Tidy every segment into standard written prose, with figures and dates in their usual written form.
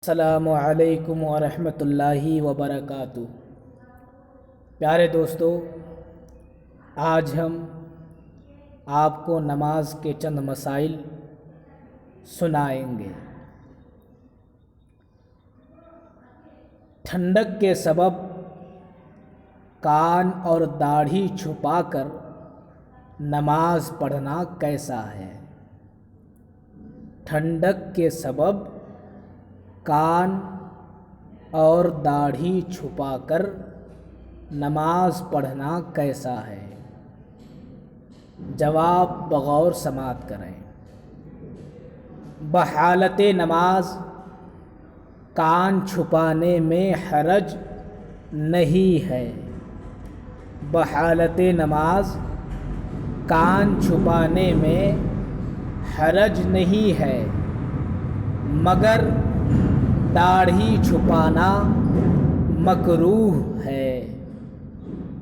السلام علیکم ورحمۃ اللہ وبرکاتہ۔ پیارے دوستو، آج ہم آپ کو نماز کے چند مسائل سنائیں گے۔ ٹھنڈک کے سبب کان اور داڑھی چھپا کر نماز پڑھنا کیسا ہے؟ ٹھنڈک کے سبب کان اور داڑھی چھپا کر نماز پڑھنا کیسا ہے؟ جواب بغور سماعت کریں۔ بحالت نماز کان چھپانے میں حرج نہیں ہے۔ بحالت نماز کان چھپانے میں حرج نہیں ہے، مگر داڑھی چھپانا مکروہ ہے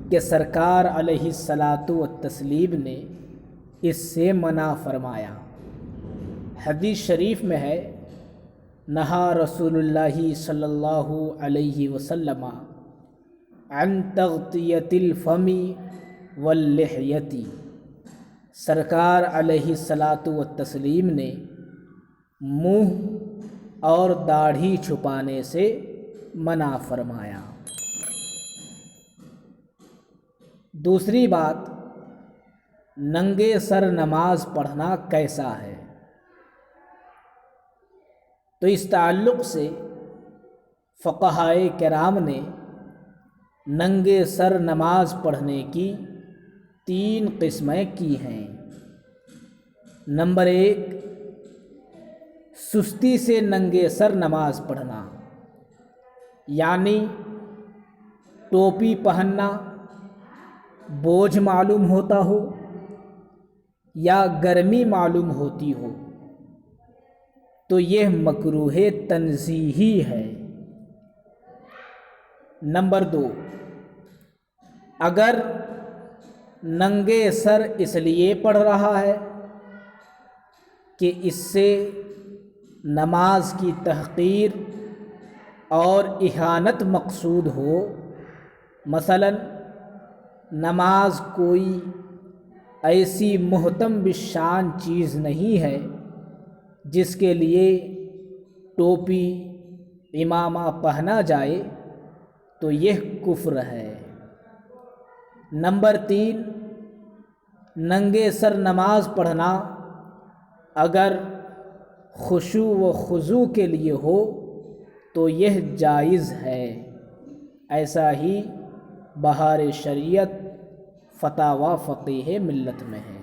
کہ سرکار علیہ الصلاۃ والتسلیم نے اس سے منع فرمایا۔ حدیث شریف میں ہے، نہا رسول اللہ صلی اللہ علیہ وسلم عن تغطیۃ الفم واللحیۃ۔ سرکار علیہ الصلاۃ والتسلیم نے منہ اور داڑھی چھپانے سے منع فرمایا۔ دوسری بات، ننگے سر نماز پڑھنا کیسا ہے؟ تو اس تعلق سے فقہائے کرام نے ننگے سر نماز پڑھنے کی 3 قسمیں کی ہیں۔ نمبر 1، سستی سے ننگے سر نماز پڑھنا، یعنی ٹوپی پہننا بوجھ معلوم ہوتا ہو یا گرمی معلوم ہوتی ہو تو یہ مکروہ تنزیہی ہے۔ نمبر 2، اگر ننگے سر اس لیے پڑھ رہا ہے کہ اس سے نماز کی تحقیر اور اہانت مقصود ہو، مثلا نماز کوئی ایسی محتم بالشان چیز نہیں ہے جس کے لیے ٹوپی عمامہ پہنا جائے، تو یہ کفر ہے۔ نمبر 3، ننگے سر نماز پڑھنا اگر خشوع و خضوع کے لیے ہو تو یہ جائز ہے۔ ایسا ہی بہار شریعت فتاوی فقیہ ملت میں ہے۔